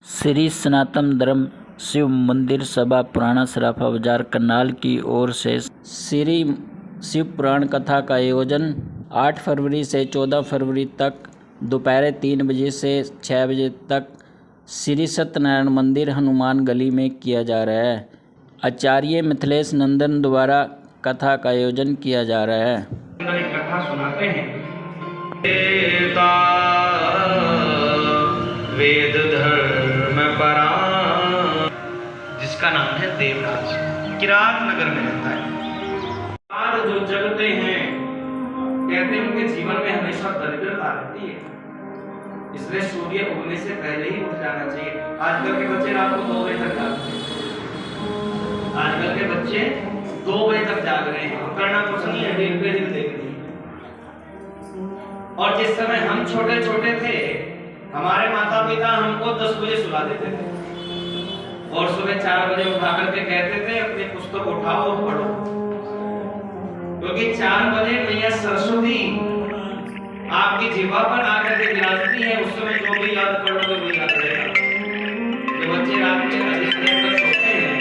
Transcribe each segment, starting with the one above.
श्री सनातन धर्म शिव मंदिर सभा पुराना सराफा बाजार करनाल की ओर से श्री शिव पुराण कथा का आयोजन 8 फरवरी से 14 फरवरी तक दोपहर 3 बजे से 6 बजे तक श्री सत्यनारायण मंदिर हनुमान गली में किया जा रहा है। आचार्य मिथिलेश नंदन द्वारा कथा का आयोजन किया जा रहा है। कथा सुनाते हैं। वेद धर्म परायण, जिसका नाम है देवराज, किरात नगर में रहता है। आज जो जगते हैं कहते हैं उनके जीवन में हमेशा दरिद्रता रहती है, इसलिए सूर्य उगने से पहले ही उठ जाना चाहिए। आजकल के बच्चे रात को 2 बजे तक जागते हैं। आजकल के बच्चे 2 बजे तक जाग रहे हैं, करना कुछ नहीं है, रील पे रील देख रहे हैं। और जिस समय हम छोटे छोटे थे, हमारे माता पिता हमको 10 बजे सुला देते थे और सुबह 4 बजे उठा करके कहते थे अपनी पुस्तक उठाओ और पढ़ो, क्योंकि 4 बजे मैया सरस्वती आपकी जीवा पर आकर के विराजती है। उस समय जो भी याद करोगे वही याद रहेगा। जो बच्चे रात में अधिक देर तक सोते हैं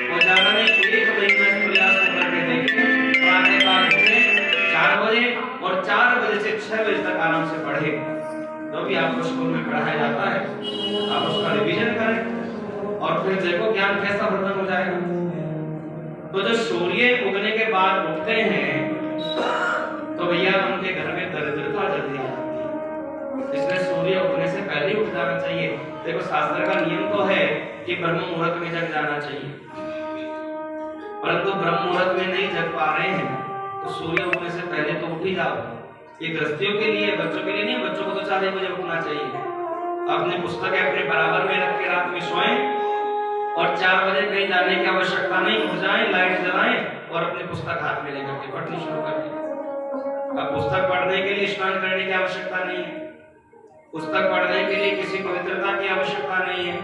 वो ज्यादा नहीं, 1 महीना प्रयास करके देखें, पढ़ाने का 4 बजे और 4 बजे से 6 बजे तक आराम से पढ़े। जो भी आपको स्कूल में पढ़ाया जाता है आप उसका रिवीजन करें और फिर देखो ज्ञान कैसा वर्धन हो जाएगा। तो जो सूर्य उगने के बाद उठते हैं तो भैया उनके घर में दरिद्रता जल्दी आ जाती है, इसलिए सूर्य उगने से पहले ही उठ जाना चाहिए। देखो शास्त्र का नियम तो है कि ब्रह्म मुहूर्त में जग जाना चाहिए, परंतु ब्रह्म मुहूर्त में नहीं जग पा रहे हैं तो सूर्य उगने से पहले तो उठ ही जाओ। ये गृहस्थियों के लिए, बच्चों के लिए नहीं। बच्चों को तो 4 बजे उठना चाहिए, अपनी पुस्तकें अपने बराबर में रख के रात में सोएं और 4 बजे कहीं जाने की आवश्यकता नहीं। उठ जाएं, लाइट जलाएं और अपनी पुस्तक हाथ में लेकर के पढ़नी शुरू कर दें। अब पुस्तक पढ़ने के लिए स्नान करने की आवश्यकता नहीं है, पुस्तक पढ़ने के लिए किसी पवित्रता की आवश्यकता नहीं है।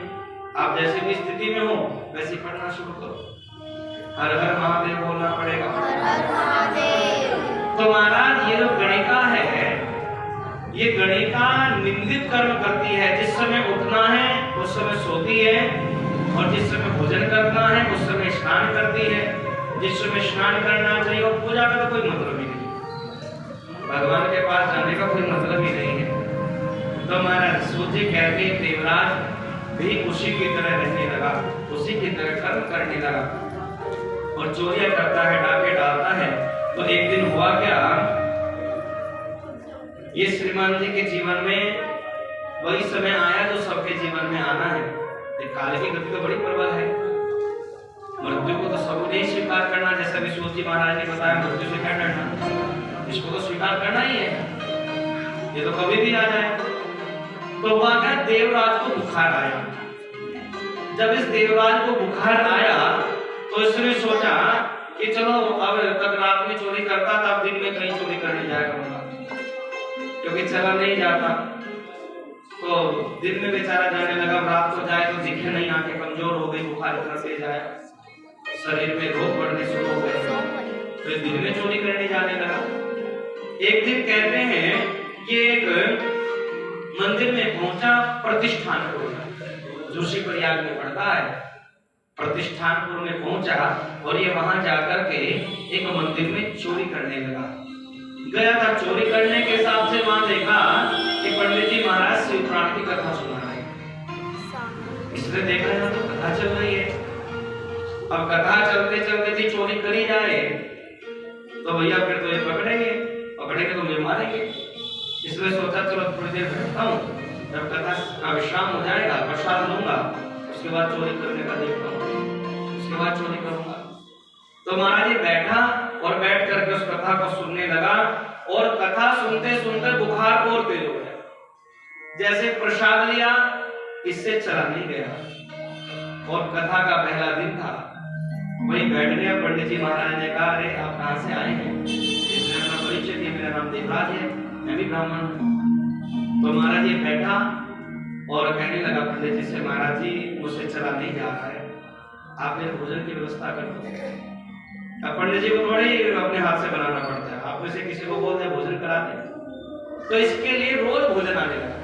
आप जैसी भी स्थिति में हो वैसे पढ़ना शुरू करो। हर हर महादेव बोलना पड़ेगा। तो महाराज ये जो गणिका है, ये गणिका निंदित कर्म करती है। जिस समय उठना है उस समय सोती है और जिस समय भोजन करना है उस समय स्नान करती है। जिस समय स्नान करना चाहिए और पूजा का तो कोई मतलब ही नहीं, भगवान के पास जाने का कोई मतलब ही नहीं है। तो महाराज सूर्य कहते देवराज भी उसी की तरह रहने लगा, उसी की तरह कर्म करने लगा और चोरियां करता है, डाके डालता है। तो एक दिन हुआ क्या, ये श्रीमान जी के जीवन में वही समय आया जो सबके जीवन में आना है। काल की गति तो बड़ी प्रबल है, मृत्यु को तो सबने स्वीकार करना। जैसा विश्वनाथ जी महाराज ने बताया, मृत्यु से क्या डरना, इसको तो स्वीकार करना ही है, ये तो कभी भी आ जाए। तो हुआ क्या, देवराज को बुखार आया। जब इस देवराज को बुखार आया तो इसने सोचा कि चलो अब तक रात में चोरी करता था, अब दिन में कहीं चोरी करने जाएगा, क्योंकि चला नहीं जाता। तो दिन में बेचारा जाने लगा, रात को जाए तो दिखे नहीं, आंखें कमजोर हो गई, बुखार इतना तेज आया, शरीर में रोग बढ़ने शुरू हो गए, तो दिन में चोरी करने जाने लगा। एक दिन कहते हैं ये एक मंदिर में पहुंचा, प्रतिष्ठानपुर जोशी प्रयाग में पड़ता है। प्रतिष्ठानपुर में पहुंचा और ये वहां जाकर के एक मंदिर में चोरी करने लगा। गया था चोरी करने के हिसाब से, वहां देखा कि पंडित जी महाराज शिव पुराण की कथा सुना रहे हैं। इसने देखा ना तो कथा चल रही है, अब कथा चलते चलते थी चोरी करी जाए तो भैया फिर तो ये पकड़ेंगे तो मुझे मारेंगे। इसलिए सोचा चलो थोड़ी देर बैठता हूँ, जब कथा का विश्राम हो जाएगा प्रसाद लूंगा, उसके बाद चोरी करने का देखता हूँ, उसके बाद चोरी करूंगा। तो महाराज जी बैठा और बैठ करके उस कथा को सुनने लगा और कथा सुनते सुनते बुखार और तेज हो गया। जैसे प्रसाद लिया इससे चला नहीं गया और कथा का पहला दिन था, वही बैठ गया। पंडित जी महाराज ने कहा, अरे आप कहाँ से आए हैं? इसने अपना परिचय दिया, मेरा नाम देवराज है, मैं भी ब्राह्मण हूँ। तो महाराज जी बैठा और कहने लगा पंडित जी से, महाराज जी मुझसे चला नहीं जा रहा है, आप मेरे भोजन की व्यवस्था कर दो। पंडित जी को थोड़ी अपने हाथ से बनाना पड़ता है, आप में से किसी को बोलते हैं भोजन कराते, तो इसके लिए रोज भोजन आने लगा।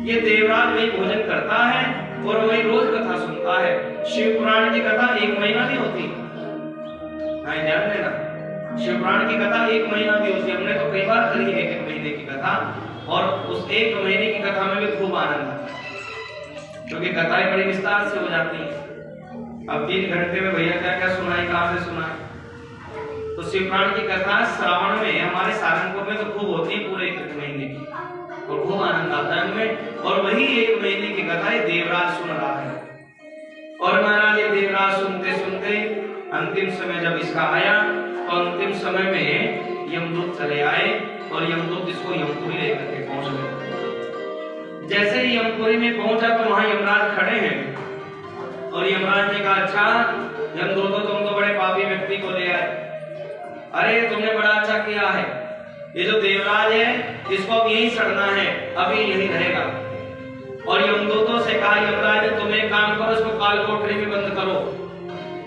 ये देवराज वही भोजन करता है और वही रोज कथा सुनता है। शिव पुराण की कथा 1 महीना भी होती है, ध्यान देना, शिव पुराण की कथा 1 महीना भी होती है। हमने तो कई बार करी है 1 महीने की कथा, और उस 1 महीने की कथा में भी खूब आनंद आता है, क्योंकि कथाएं बड़ी विस्तार से हो जाती है। अब 3 घंटे में भैया क्या क्या सुनाए, कहां से सुनाए। तो शिव पुराण की कथा श्रावण में हमारे सारंगपुर में तो खूब होती है, पूरे 1 महीने की, और खूब आनंद आता है उनमें। और वही 1 महीने की कथा है देवराज सुन रहा है। और महाराज ये देवराज सुनते सुनते अंतिम समय जब इसका आया, तो अंतिम समय में यमदूत चले आए और यमदूत इसको यमपुरी लेकर के पहुंच गए। जैसे ही यमपुरी में पहुंचा तो वहां यमराज खड़े हैं, और यमराज ने कहा, अच्छा यमदूतों, तुम तो बड़े पापी व्यक्ति को ले आए। अरे तुमने बड़ा अच्छा किया है, ये जो देवराज है इसको अब यहीं सड़ना है, अभी यहीं रहेगा। और यमदूतों से कहा यमराज ने, तुम एक काम करो, इसको काल कोठरी में बंद करो।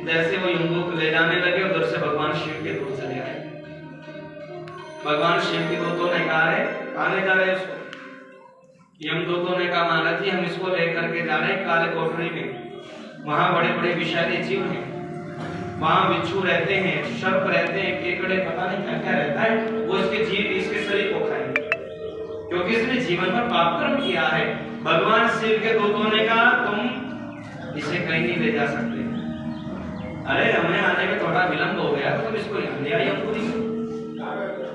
जैसे वो यमदूत ले जाने लगे, उधर से भगवान शिव के दूत चले आए। भगवान शिव के दूतों ने कहा है, आने जा रहे उसको। यमदूतों ने कहा, महाराज जी हम इसको लेकर के जा रहे हैं काले कोठरी में, वहां बड़े बड़े विषैले जीव हैं, वहां बिच्छू रहते हैं, सर्प रहते हैं, केकड़े, पता नहीं क्या क्या रहता है, वो इसके शरीर को खाएंगे, क्योंकि इसने जीवन पर पाप कर्म किया है। भगवान शिव के दूतों ने कहा, तुम इसे कहीं नहीं ले जा सकते। अरे हमें आने में थोड़ा विलंब हो गया, तो तुम इसको यहाँ ले आए यमपुरी में।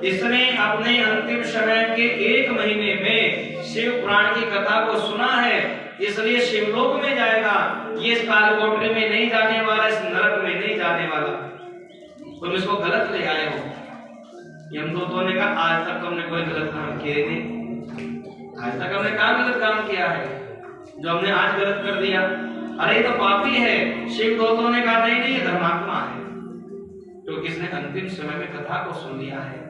इसने अपने अंतिम समय के 1 महीने में शिव पुराण की कथा को सुना है, इसलिए शिवलोक में जाएगा। ये इस कालकोठरी में नहीं जाने वाला, इस नरक में नहीं जाने वाला। तुम इसको गलत ले आए हो। यमदूतों ने कहा, आज तक तुमने कोई गलत काम किए नहीं, आज तक हमने कहाँ गलत काम किया है जो हमने आज गलत कर दिया। अरे तो पापी है। शिव दूतों ने कहा, नहीं नहीं, ये धर्मात्मा है, क्योंकि इसने अंतिम समय में कथा को सुन लिया है,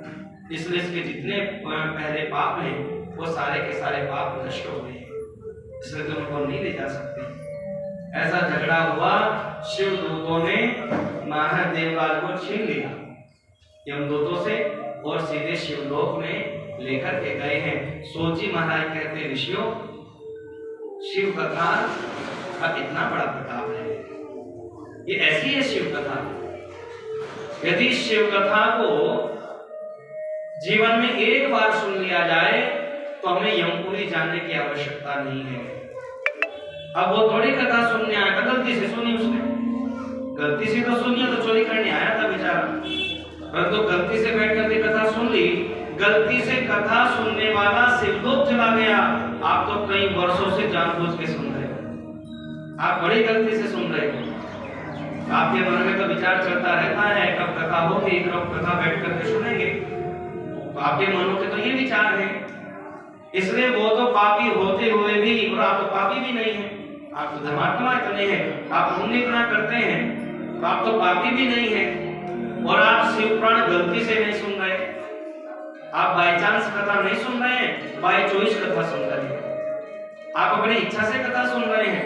इसलिए इसके जितने पहले पाप हैं वो सारे के सारे पाप नष्ट हो गए, इसलिए तुम उनको नहीं ले जा सकते। ऐसा झगड़ा हुआ, शिव दूतों ने महादेवराज को छीन लिया यमदूतों से और सीधे शिवलोक में लेकर के गए हैं। सोची महाराज कहते, ऋषियों, शिव कथा का इतना बड़ा प्रताप है, ये ऐसी है शिव कथा। यदि शिव कथा को जीवन में एक बार सुन लिया जाए तो हमें यमपुरी जाने की आवश्यकता नहीं है। अब वो थोड़ी कथा सुनने आया था, गलती से सुनी उसने, गलती से तो सुनी, तो चोरी करने आया था बेचारा, परंतु गलती से बैठ करके कथा सुन ली। गलती से कथा सुनने वाला शिवलोक चला गया। आप तो कई वर्षों से जानबूझ के सुन रहे हो, आप बड़ी गलती से सुन रहे हो। आपके मन में तो विचार चलता रहता है, कब कथा होगी, कब कथा बैठ करके सुनेंगे, तो आपके मनों के तो ये विचार है। इसलिए वो तो पापी होते हुए भी, और आप तो पापी भी नहीं है, आप तो धर्मात्मा इतने हैं, आप पुण्य इतना करते हैं, तो आप तो पापी भी नहीं है। और आप शिव पुराण गलती से नहीं सुन रहे, आप बाय चांस कथा नहीं सुन रहे हैं, बाय चॉइस कथा सुन रहे हैं, आप अपनी इच्छा से कथा सुन रहे हैं।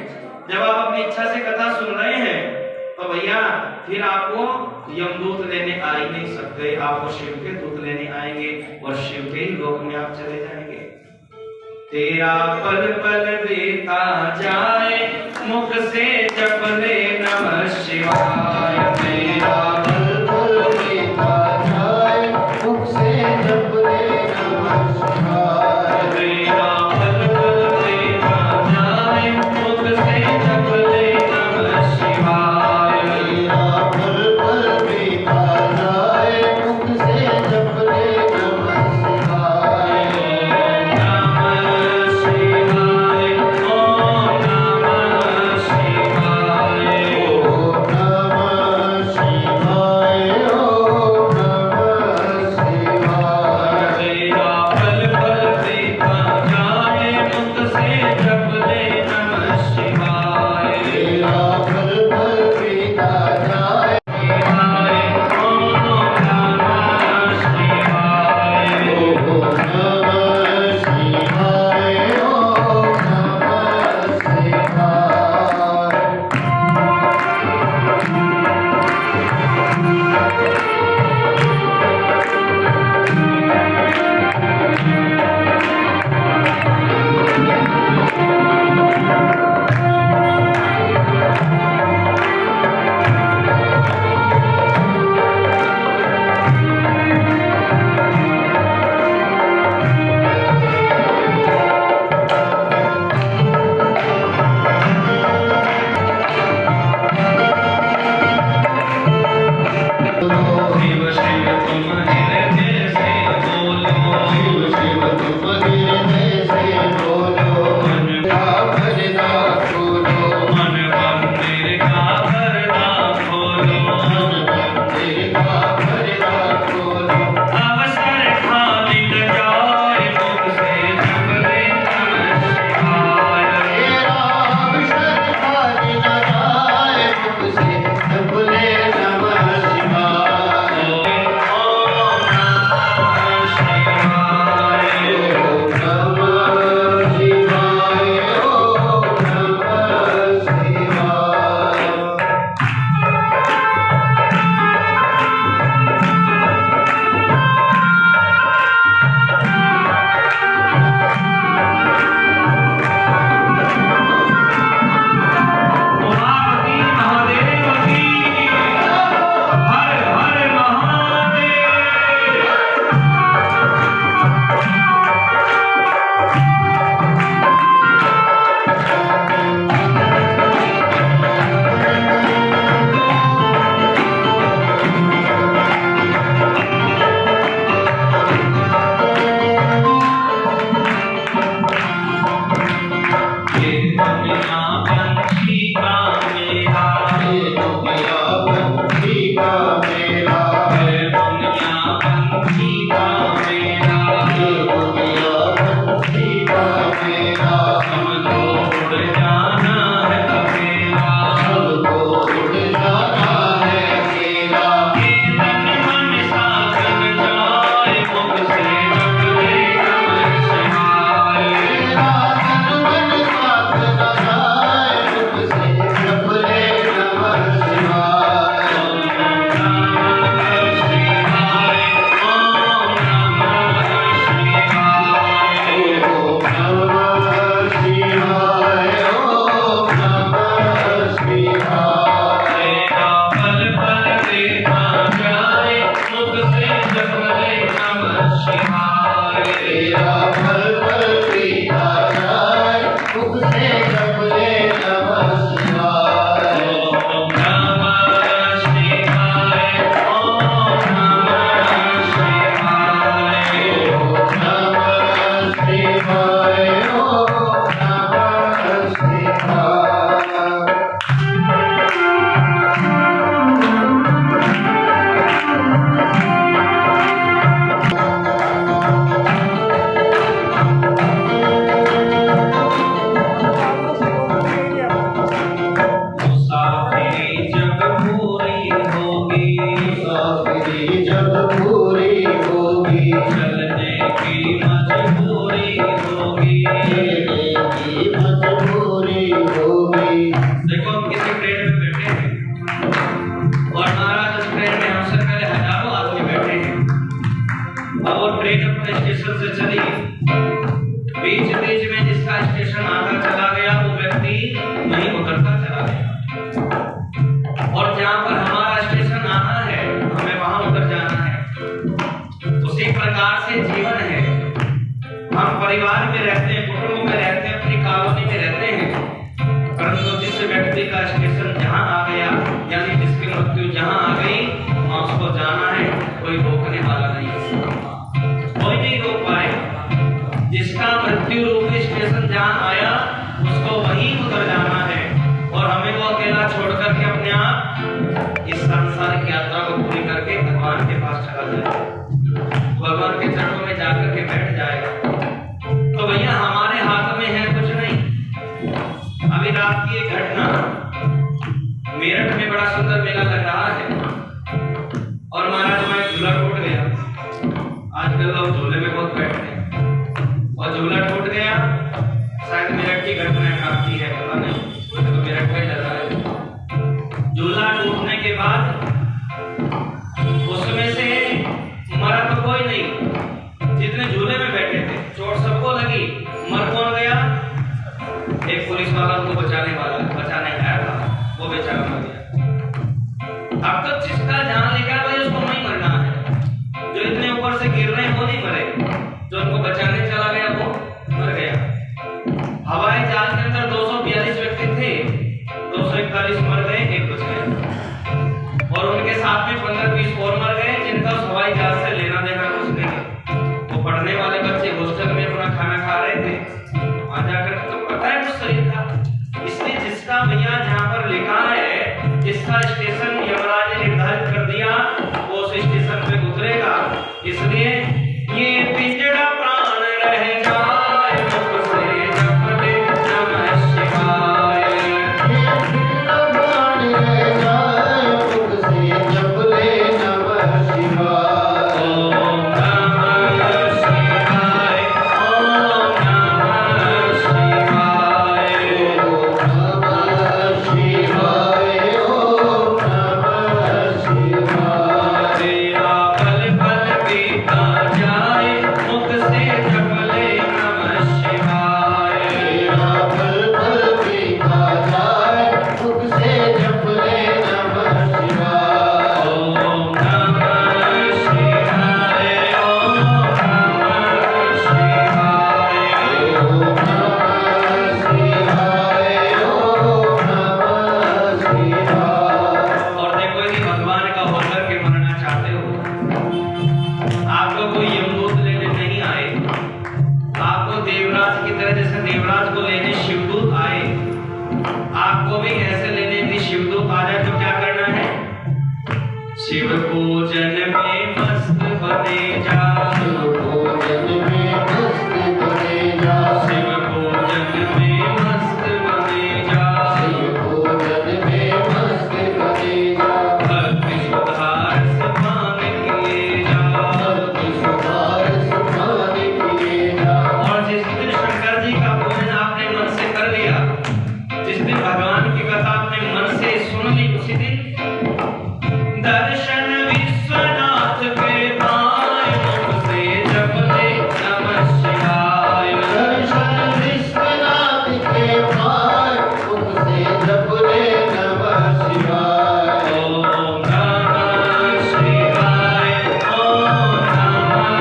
जब आप अपनी इच्छा से कथा सुन रहे हैं तो भैया फिर आपको यमदूत लेने आ ही नहीं सकते, आपको शिव के दूत लेने आएंगे और शिव के ही लोक में आप चले जाएंगे। तेरा पल पल बीता जाए, मुख से जप ले नमः शिवाय। तेरा पल पल बीता जाए, मुख से जप ले नमः शिवाय। तेरा पल पल बीता जाए, मुख से जप ले नमः शिवाय। तेरा पल पल बीता जाए, मुख से जप ले नमः शिवाय। ओम नमः शिवाय। स्टेशन आता चला गया वो व्यक्ति वहीं उतरता चला गया, और जहाँ पर हमारा स्टेशन आना है हमें वहां उतर जाना है। उसी प्रकार से जीवन है, हम परिवार में रहते हैं, कुटुंब में रहते हैं, अपनी कॉलोनी में रहते हैं, परंतु जिस व्यक्ति का स्टेशन जहाँ आ गया यानी जिसकी मृत्यु जहाँ आ गई वहाँ उसको जाना है, कोई रोकने वाला नहीं, कोई नहीं रोक पाएगा। जिसका मृत्यु रूपी स्टेशन जहाँ आया उसको वहीं उतर जाना है, और हमें वो अकेला छोड़ करके अपने आप इस सांसारिक यात्रा को पूरी करके भगवान के पास चला जाएगा, भगवान के चरणों में जाकर के बैठ जाएगा। तो भैया हमारे हाथ में है कुछ नहीं। अभी रात की एक घटना, मेरठ में बड़ा सुंदर मेला लग रहा है और महाराज वहाँ झूला टूट गया। आजकल लोग झूले में बहुत बैठते हैं और झूला टूट गया। शायद मेरठ की घटना काफी है, पता नहीं, मुझे तो मेरठ का ही लग रहा है। झूला टूटने के बाद उसमें से मरा तो कोई नहीं, जितने झूले में बैठे थे चोट सबको लगी, मर कौन गया? एक पुलिस वाला उनको बचाने आया था, वो बेचारा मर गया। अब तक जिसका जान लेगा भाई उसको नहीं मरना है, जो इतने ऊपर से गिर रहे हैं वो नहीं मरे, जो उनको बचाने चला गया वो मर गया। हवाई जहाज के अंदर 242 व्यक्ति थे, 241 मर गए, एक बच गया, और उनके साथ में 15-20 और मर गए जिनका उस हवाई जहाज से लेना देना कुछ नहीं। वो पढ़ने वाले बच्चे हॉस्टल में अपना खाना खा रहे थे, वहां जाकर तो पता है कुछ शरीर था। इसलिए जिसका भैया जहाँ पर लिखा है, जिसका स्टेशन यमराज ने निर्धारित कर दिया वो उस स्टेशन पे उतरेगा। इसलिए ये पिंजड़ा प्राण रह जाए मुख से जपले नमः शिवाय, प्राण रह जाए मुख से जपले नमः शिवाय। ओम नमः शिवाय, ओम नमः शिवाय, ओम नमः शिवाय, ओम नमः शिवाय। तेरा पल पल बीता जाए मुख से जपले नमः शिवाय। तेरा पल पल बीता जाए मुख से जपले नमः शिवाय। ओम नमः शिवाय, ओम नमः शिवाय, ओम नमः शिवाय, ओम नमः शिवाय। और देखो यदि भगवान का होकर के मरना चाहते हो, आपको कोई यमदूत लेने नहीं आए, आपको देवराज की तरह जैसे देवराज को लेने शिवदूत आए, आपको भी ऐसे लेने यदि शिवदूत आ जाए तो क्या करना है? शिव पूजन में मस्त बने जा, शिव भोजन में मस्त बने जा, शिव पूजन में मस्त बने जा, शिव भोजन में मस्त बने जा। भक्ति सुधार समान किए जा। भक्ति सुधार सुमान किए जा। और जिस दिन शंकर जी का पूजन आपने मन से कर लिया, जिस दिन भगवान की कथा आपने मन से सुन ली, उसी दिन दर्शन विश्वनाथ के पाए मुख से जपले नमः शिवाय। दर्शन विश्वनाथ के पाए मुख से जपले नमः शिवाय। ओम नमः शिवाय, ओम नमः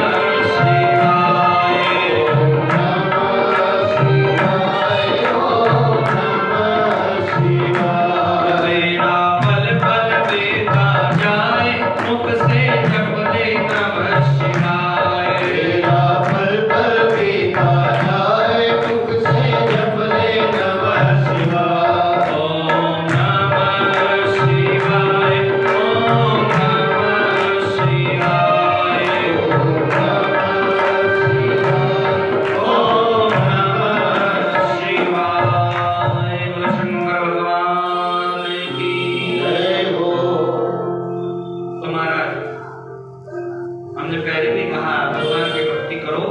शिवाय, ओम नमः शिवाय, ओम नमः शिवाय। तेरा पल पल बीता जाए मुख से जपले नमः शिवाय। तेरा पल पल बीता जाए मुख से जपले नमः शिवाय। ओम नमः शिवाय, ओम नमः शिवाय, ओम नमः शिवाय, ओम नमः शिवाय। बोलो शंकर भगवान की जय हो। तो महाराज, हमने पहले भी कहा भगवान की भक्ति करो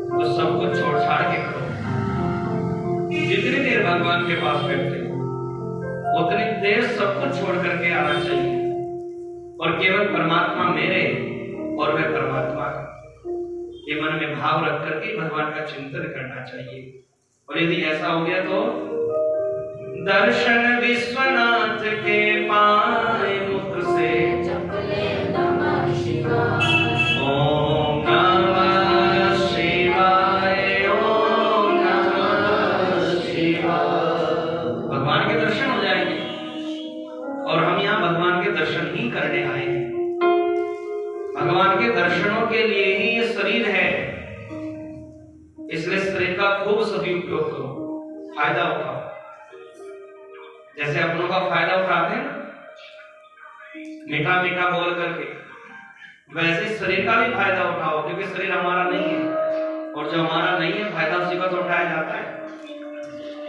तो सब कुछ छोड़ छाड़ के करो। जितनी देर भगवान के पास बैठते हो उतनी देर सब कुछ छोड़ करके आना चाहिए, और केवल परमात्मा मेरे और मैं परमात्मा का, ये मन में भाव रख करके भगवान का चिंतन करना चाहिए। और यदि ऐसा हो गया तो दर्शन विश्वनाथ के पाए मुख से जप ले नमः शिवाय। ओम नमः शिवाय, ओम नमः शिवाय। भगवान के दर्शन हो जाएंगे। और हम यहाँ भगवान के दर्शन ही करने आए हैं। भगवान के दर्शनों के लिए ही ये शरीर है, इसलिए शरीर का खूब सभी उपयोग करो, फायदा उठाओ। जैसे अपनों का फायदा उठाते हैं मीठा मीठा बोल करके, वैसे शरीर का भी फायदा उठाओ, क्योंकि शरीर हमारा नहीं है, और जो हमारा नहीं है फायदा उसी का तो उठाया जाता है।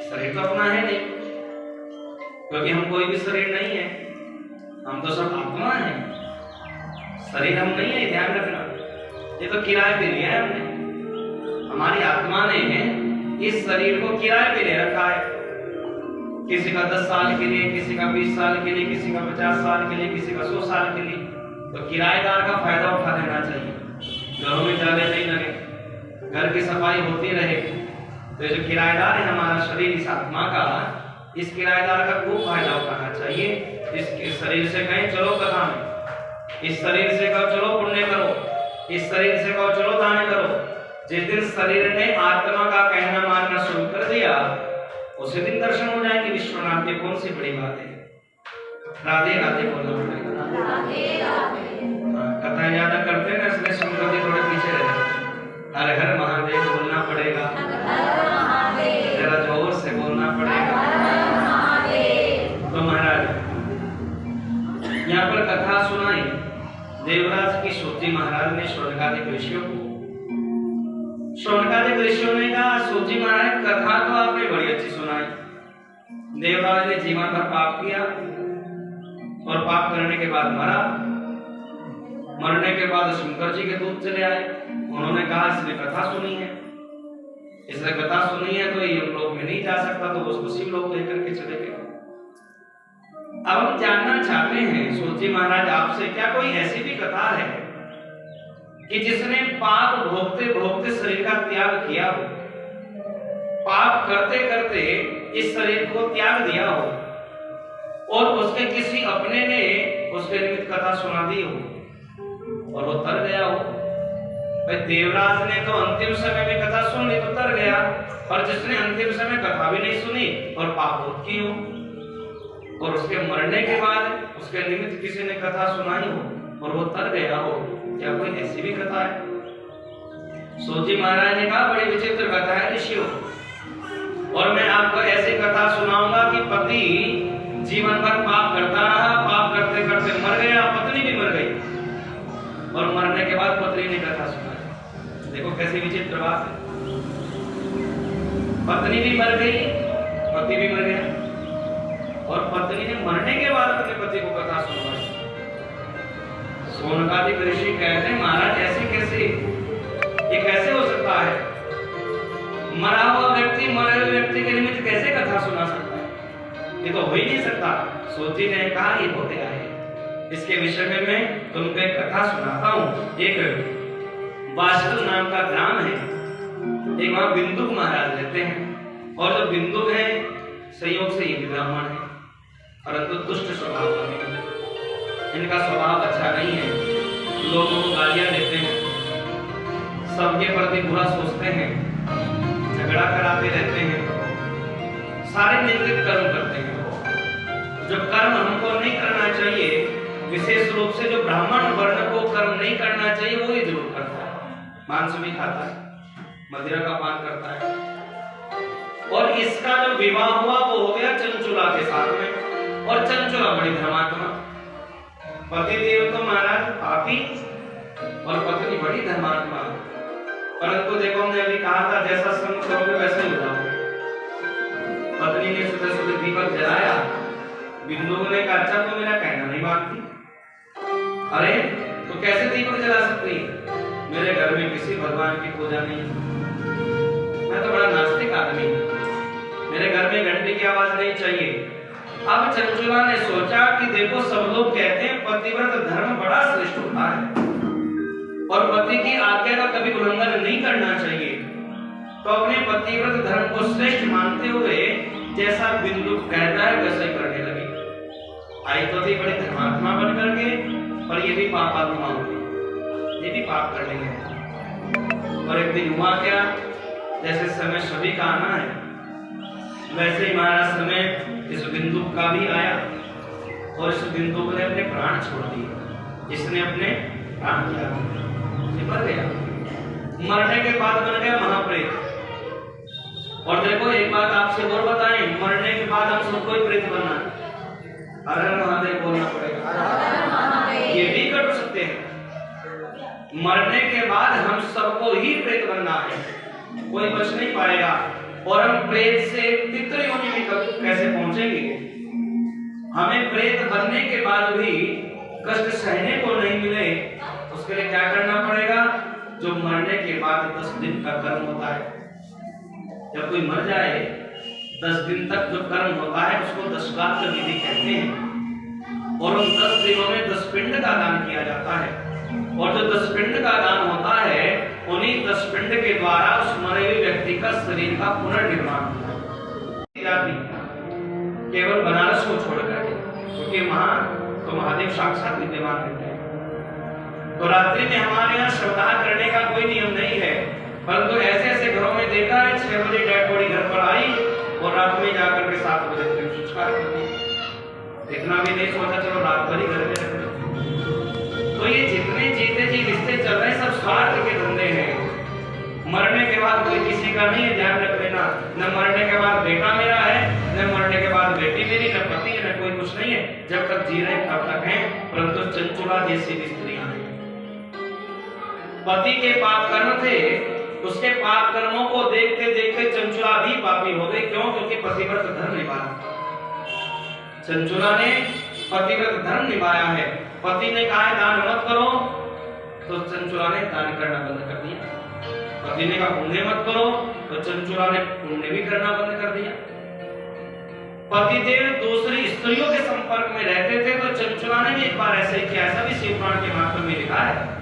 शरीर तो अपना है नहीं, क्योंकि हम कोई भी शरीर नहीं है, हम तो सब आत्मा है। शरीर हम नहीं है, ध्यान रखना। ये तो किराए पे लिया है हमने, हमारी आत्मा ने इस शरीर को किराए पे ले रखा है। किसी का 10 साल के लिए, किसी का 20 साल के लिए, किसी का 50 साल के लिए, किसी का 100 साल के लिए। तो किराएदार का फायदा उठा लेना चाहिए। घरों में जाले नहीं लगे, घर की सफाई होती रहे। तो जो किराएदार है हमारा शरीर, इस आत्मा का, इस किराएदार का खूब फायदा उठाना चाहिए। इस शरीर से कहें चलो कथा में, इस शरीर से कहो चलो पुण्य करो, इस शरीर से कहो चलो दान करो। जिस दिन शरीर ने आत्मा का कहना मानना शुरू कर दिया, उसी दिन दर्शन हो जाएंगे विश्वनाथ के। कौन सी बड़ी बात है। राधे राधे बोलना पड़ेगा। राधे राधे। कथा ज्यादा करते हैं ना, इसलिए शंकर जी थोड़े पीछे रह जाते हैं। हर हर महादेव बोलना पड़ेगा, जरा जोर से बोलना पड़ेगा। तो महाराज यहाँ पर कथा सुनाई देवराज की सूची महाराज ने शौनकादिक ऋषियों को। शौनकादिक ऋषियों ने कहा सूची महाराज कथा तो आपने बड़ी अच्छी सुनाई। देवराज ने जीवन भर पाप किया और पाप करने के बाद मरा। मरने के बाद शंकर जी के दूत चले आए, उन्होंने कहा इसने कथा सुनी है, इसने कथा सुनी है तो ये लोक में नहीं जा सकता, तो उसको शिव लोक लेकर के चले गए। अब हम जानना चाहते हैं सूची महाराज आपसे, क्या कोई ऐसी भी कथा है कि जिसने पाप भोगते भोगते शरीर का त्याग किया हो, पाप करते करते इस शरीर को त्याग दिया हो, और उसके किसी अपने ने उसके निमित्त कथा सुना दी हो और वो तर गया हो? भाई देवराज ने तो अंतिम समय में कथा सुन ली तो तर गया, और जिसने अंतिम समय कथा भी नहीं सुनी और पाप भोग की हो, और उसके मरने के बाद उसके निमित्त किसी ने कथा सुनाई हो और वो तर गया हो, क्या कोई ऐसी भी कथा है? सूची महाराज ने कहा बड़ी विचित्र कथा है ऋषियों, और मैं आपको ऐसी कथा सुनाऊंगा कि पति जीवन भर पाप करता रहा, पाप करते करते मर गया, पत्नी भी मर गई, और मरने के बाद पत्नी ने कथा सुनाई। देखो कैसी विचित्र बात है। पत्नी भी मर गई, पति भी मर गया, और पत्नी ने मरने के बाद अपने पति को कथा सुनाई। शौनकादिक ऋषि कहते हैं महाराज ऐसे कैसे, ये कैसे हो सकता है? मरा हुआ व्यक्ति मरे हुए व्यक्ति के निमित्त कैसे कथा सुना सकता है? ये तो हो ही नहीं सकता। सूची ने कहा ये हो गया है, इसके विषय में मैं तुमको एक कथा सुनाता हूँ। एक वास्तु नाम का ग्राम है, एक वहां बिंदुक महाराज रहते हैं, और जो बिंदुक है संयोग से ये ब्राह्मण है, परंतु दुष्ट स्वभाव वाले हैं। इनका स्वभाव अच्छा नहीं है, लोगों को गालियां देते हैं, सबके प्रति बुरा सोचते हैं, झगड़ा कराते रहते हैं, सारे निंदित कर्म करते हैं। जो कर्म हमको नहीं करना चाहिए, विशेष रूप से जो ब्राह्मण वर्ण को कर्म नहीं करना चाहिए, वो ही जरूर करता है। मांस भी खाता है, मदिरा का पान करता है, और इसका जो विवाह हुआ वो हो गया चंचुला के साथ में, और चंचुला बड़ी धर्मात्मा। पति देव तो महाराज पापी और पत्नी बड़ी धर्मात्मा, परंतु देखो हमने अभी कहा था जैसा संग करोगे वैसे ही हो जाओगे। पत्नी ने सुबह सुबह दीपक जलाया, बिंदु ने कहा अच्छा तो मेरा कहना नहीं मानती। अरे तो कैसे दीपक जला सकती? मेरे घर में किसी भगवान की पूजा नहीं, मैं तो बड़ा नास्तिक आदमी, मेरे घर में घंटी की आवाज नहीं चाहिए। अब चंचुला ने सोचा कि देखो सब लोग कहते हैं पतिव्रत धर्म बड़ा श्रेष्ठ होता है और पति की आज्ञा का कभी उल्लंघन नहीं करना चाहिए, तो अपने पतिव्रत धर्म को श्रेष्ठ मानते हुए जैसा बिंदु कहता है वैसा ही करने लगी। आई तो थी बड़ी धर्मात्मा बन करके, पर ये भी पापात्मा हो गई, ये भी पाप करने लगी। और एक दिन हुआ क्या, जैसे समय सभी का आना है वैसे ही महाराज समय इस बिंदु का भी आया और इस बिंदु ने अपने प्राण छोड़ दिए। इसने अपने प्राण त्याग दिए, मर गया। मरने के बाद बन गया महाप्रेत। और देखो एक बात आपसे और बताएं, मरने के बाद हम सबको ही प्रेत बनना है। हर हर महादेव बोलना पड़ेगा, ये भी कर सकते हैं। मरने के बाद हम सबको ही प्रेत बनना है, कोई बच नहीं पाएगा। और हम प्रेत से पितृ योनि में कैसे पहुंचेंगे? हमें प्रेत बनने के बाद भी कष्ट सहने को नहीं मिले, उसके लिए क्या करना पड़ेगा? जो मरने के बाद 10 दिन का कर्म होता है, जब कोई मर जाए 10 दिन तक जो कर्म होता है उसको 10 श्राद्ध विधि कहते हैं। और उन 10 दिनों में 10 पिंड का दान किया जाता है। और जो 10 पिंड का दान होता है, उन्हीं 10 पिंड के द्वारा उस मरे हुए व्यक्ति का शरीर का पुनर्निर्माण होता है। केवल बनारस को छोड़ करके, क्योंकि वहां तो महादेव साक्षात विद्यमान रहते हैं। तो रात्रि में हमारे यहाँ श्रद्धा करने का कोई नियम नहीं है, परंतु ऐसे ऐसे घरों में देखा है 6 बजे डेड बॉडी घर पर आई और रात में जाकर के 7 बजे तक संस्कार कर दिया। इतना भी नहीं सोचा चलो रात भर ही घर में रख लो। तो ये जितने जीते जी रिश्ते चल रहे हैं सब स्वार्थ के धंधे हैं। मरने के बाद कोई किसी का नहीं है, ध्यान रख लेना। न मरने के बाद बेटा मेरा है, न मरने के बाद बेटी मेरी, न पति है, न कोई कुछ नहीं है। जब तक जी रहे तब तक हैं, परंतु चंचुला जैसी स्त्रियां हैं। पति के पाप कर्म थे, उसके पाप कर्मों को देखते देखते चंचुला भी पापी हो गई। क्यों? क्योंकि पतिव्रत धर्म निभाया। चंचुला ने पतिव्रत धर्म निभाया है। पति ने कहा दान मत करो, तो चंचुला ने दान करना बंद कर दिया। पति ने कहा पुण्य मत करो, तो चंचुला ने पुण्य भी करना बंद कर दिया। पतिदेव दूसरी स्त्रियों के संपर्क में रहते थे, तो चंचुला ने भी एक बार ऐसे ही किया। ऐसा भी शिव पुराण के महात्म्य में लिखा है।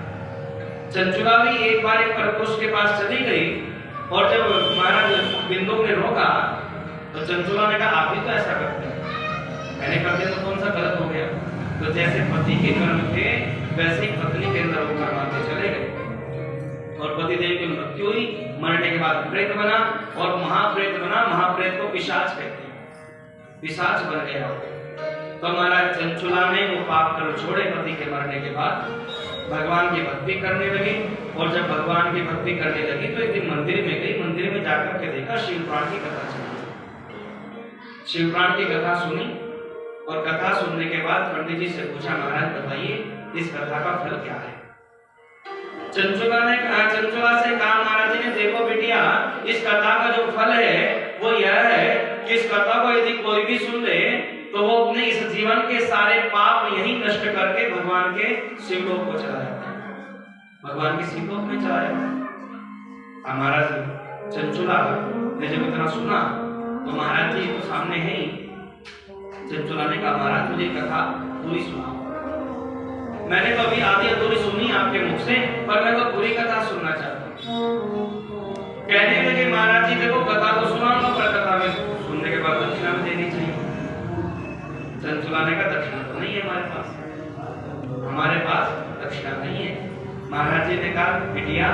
चंचुला भी एक बार एक परपुरुष के पास चली गई, और जब महाराज बिंदु ने रोका तो चंचुला ने कहा आप भी तो ऐसा करते हैं। मैंने करते तो कौन सा गलत हो गया? तो जैसे पति के कर्म थे वैसे ही पत्नी के अंदर वो कर्म आते चले गए और पतिदेव की मृत्यु हुई। मरने के बाद प्रेत बना और महाप्रेत बना। महाप्रेत को पिशाच कहते हैं, पिशाच बन गया। तो महाराज चंचुला ने वो पाप कर्म छोड़े। पति के मरने के बाद भगवान की भक्ति करने लगी, और जब भगवान की भक्ति करने लगी तो एक दिन मंदिर में गई। मंदिर में जाकर के देखा शिव पुराण की कथा चली। शिव पुराण की कथा सुनी, और कथा सुनने के बाद पंडित जी से पूछा महाराज बताइए इस कथा का फल क्या है? चंचुला से कहा महाराज जी ने देखो बिटिया, इस कथा का जो फल है वो यह है कि इस कथा को यदि कोई भी सुन ले तो वो अपने इस जीवन के सारे पाप यहीं नष्ट करके भगवान के शिवलोक को चला जाता है, भगवान के शिवलोक में चला जाता है। महाराज चंचुला ने जब इतना सुना तो महाराज जी तो सामने है ही। चंचुला ने कहा महाराज मुझे कथा पूरी सुनाओ। मैंने तो अभी आधी अधूरी सुनी आपके मुख से, पर मैं तो पूरी कथा सुनना चाहता हूँ। कहने लगे महाराज जी देखो कथा तो सुनाऊंगा, पर कथा में सुनने के बाद दक्षिणा भी देनी चाहिए। चंचुला ने कहा दक्षिणा तो नहीं है हमारे पास, हमारे पास दक्षिणा नहीं है। महाराज जी ने कहा बिटिया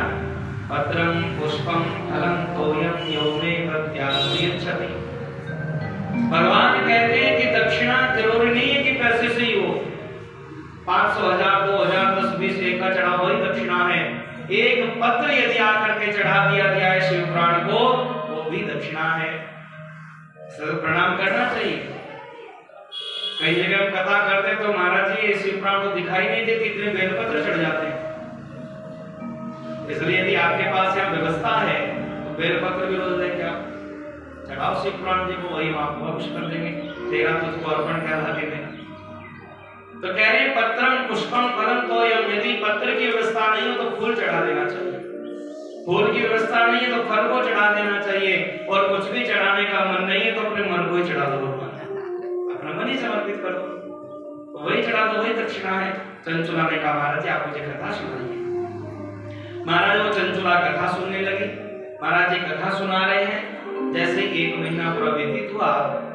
पत्रम पुष्पम फलम तोयम यो मे प्रत्याशति। भगवान कहते हैं कि दक्षिणा जरूरी नहीं है कि पैसे से ही हो। 500, 1000, 2000, 10, 20, 1 का चढ़ाव वही दक्षिणा है। एक पत्र यदि आकर के चढ़ा दिया गया है शिव पुराण को, वो भी दक्षिणा है। सर प्रणाम करना चाहिए। कई जगह हम कथा करते तो महाराज जी शिव पुराण को दिखाई नहीं देती, इतने बेलपत्र चढ़ जाते हैं। इसलिए यदि आपके पास यहाँ व्यवस्था है तो बेलपत्र भी रोज लेके आओ, चढ़ाओ शिव पुराण जी को, वही आपको वापस कर देंगे। तेरा तुझको अर्पण क्या लागे में। तो कह रहे पत्रम पुष्पम फलम तोयम, यदि पत्र की व्यवस्था नहीं हो तो फूल चढ़ा देना चाहिए, फूल की व्यवस्था नहीं है तो फल को चढ़ा देना चाहिए, और कुछ भी चढ़ाने का मन नहीं है तो अपने मन को ही चढ़ा दो भगवान, अपना मन ही समर्पित कर दो, तो वही चढ़ा दो, वही दक्षिणा है। चंचुला ने कहा महाराज जी आप मुझे कथा सुनाइए। महाराज वो चंचुला कथा सुनने लगी। महाराज जी कथा सुना रहे हैं, जैसे परिवर्तित हुआ,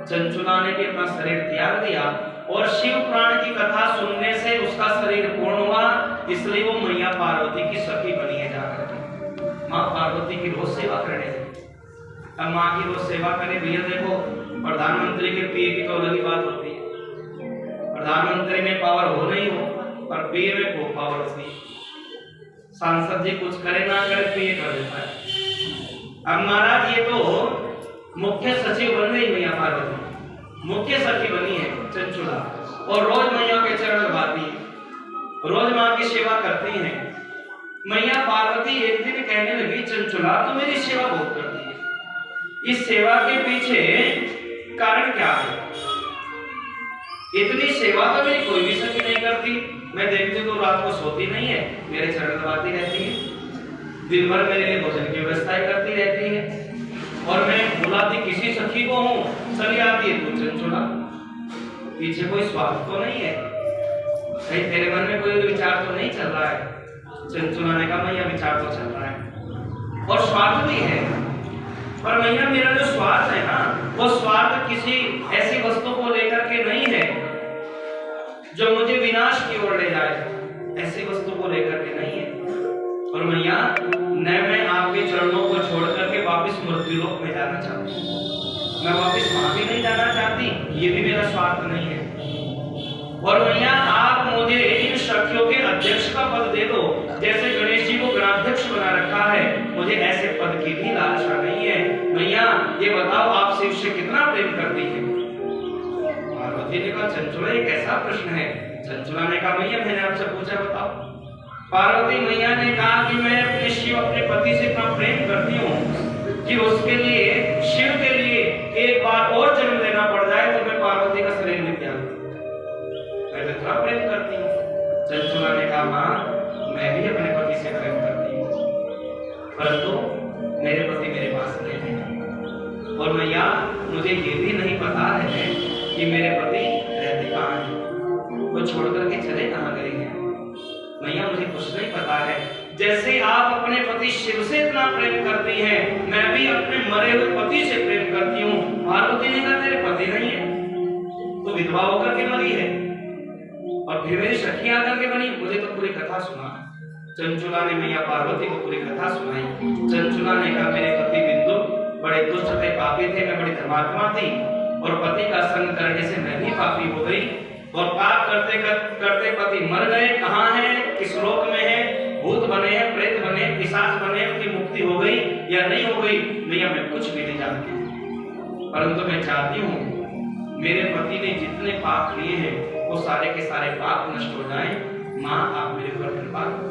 चंचुला ने भी अपना शरीर त्याग दिया और शिव पुराण की कथा सुनने से उसका शरीर पूर्ण हुआ, इसलिए वो मैया पार्वती की सखी बनी है जाकर के। माँ पार्वती की रोज सेवा करने लगी। अब माँ की रोज सेवा करने, भैया देखो प्रधानमंत्री के पीए की तो अलग ही बात होती है। प्रधानमंत्री में पावर हो नहीं हो, पर पीए में खूब पावर होती है। सांसद जी कुछ करे ना करे, पीए कर देता है। अब महाराज ये तो मुख्य सचिव बन गई मैया पार्वती, मुख्य सचिव बनी है चंचुला, और रोज मैया के चरण दबाती है, रोज माँ की सेवा करती है। मैया पार्वती एक दिन कहने लगी, चंचुला तो मेरी सेवा बहुत करती है, इस सेवा के पीछे कारण क्या है? इतनी सेवा तो मेरी कोई भी सखी नहीं करती, मैं देखती तो रात को सोती नहीं है, मेरे चरण दबाती रहती है, दिन भर मेरे लिए भोजन की व्यवस्था करती रहती है, और मैं बुलाती किसी सखी को हूँ, चली आती है तू चंचुला। पीछे कोई स्वार्थ तो नहीं है, कहीं तेरे मन में कोई विचार तो नहीं चल रहा है? चंचुला ने कहा, मैया विचार तो चल रहा है और स्वार्थ भी है, पर मैया मेरा जो स्वार्थ है ना, वो स्वार्थ किसी ऐसी वस्तु को लेकर के नहीं है जो मुझे विनाश की ओर ले जाए, ऐसी वस्तु को लेकर के नहीं है। और मैया न मैं आपके चरणों को छोड़ करके वापस मृत्युलोक में जाना चाहती हूँ, मैं वापस वहां भी नहीं जाना चाहती, ये भी मेरा स्वार्थ नहीं है। और मैया आप मुझे इन सखियों के अध्यक्ष का पद दे दो, जैसे गणेश जी को गणाध्यक्ष बना रखा है, मुझे ऐसे पद की भी लालसा नहीं है। मैया ये बताओ आप शिव से कितना प्रेम करती है? पार्वती ने कहा, चंचुला ये कैसा प्रश्न है? चंचुला ने कहा, मैया मैंने आपसे पूछा बताओ। पार्वती मैया ने कहा कि मैं अपने शिव अपने पति से इतना प्रेम करती हूँ कि उसके लिए, शिव के लिए एक बार और जन्म लेना पड़ जाए तो मैं पार्वती का शरीर में त्याग दूं, मैं तो इतना प्रेम करती हूँ। चंचुला ने कहा, माँ मैं भी अपने पति से प्रेम करती हूँ, परंतु मेरे पति मेरे पास नहीं है, और मैया मुझे ये भी नहीं पता है कि मेरे पति रहते कहाँ हैं, वो छोड़ करके चले कहाँ गए हैं। मैया मुझे कुछ नहीं पता है। जैसे आप अपने पति शिव से इतना प्रेम करती हैं, मैं भी अपने मरे हुए पति से प्रेम करती हूँ। पार्वती ने कहा, तेरे पति नहीं है, तो विधवा होकर के मरी है, और फिर मेरी सखी आकर के बनी। मुझे तो पूरी कथा सुना। चंचुला ने मैया पार्वती को पूरी कथा सुनाई। चंचुला ने कहा, मेरे पति बिंदु बड़े दुष्ट थे, पापी थे, मैं बड़ी धर्मात्मा थी, और पति का संग करने से मैं भी पापी हो गई, और पाप करते करते पति मर गए। कहाँ है, किस लोक में है, भूत बने हैं, प्रेत बने, पिशाच बने, उनकी मुक्ति हो गई या नहीं हो गई, मैया मैं कुछ भी नहीं जानती, परंतु मैं चाहती हूँ मेरे पति ने जितने पाप किए हैं वो सारे के सारे पाप नष्ट हो जाएं। माँ आप मेरे पर कृपा करो।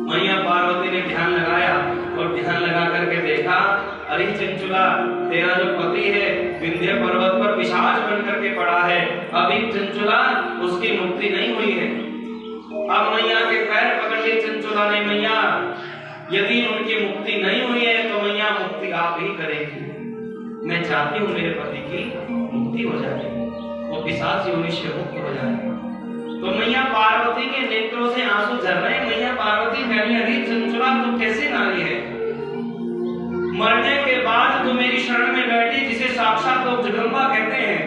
मैया पार्वती ने ध्यान लगाया, और ध्यान लगा करके देखा, अरे चंचुला तेरा जो पति है विंध्य पर्वत पर पिशाच बन करके पड़ा है, अभी चंचुला उसकी मुक्ति नहीं हुई है। अब मैया के पैर पकड़ लिए चंचुला ने, मैया यदि उनकी मुक्ति नहीं हुई है तो मैया मुक्ति आप ही करेंगी। मैं चाहती हूँ मेरे पति की मुक्ति हो जाए, वो पिशाच योनि से मुक्त हो जाए। तो मैया पार्वती के नेत्रों से आंसू झर रहे। मैया पार्वती कहने लगी, चंचुला तू कैसी नारी है, मरने के बाद तू मेरी शरण में बैठी, जिसे साक्षात लोग जगदम्बा कहते हैं,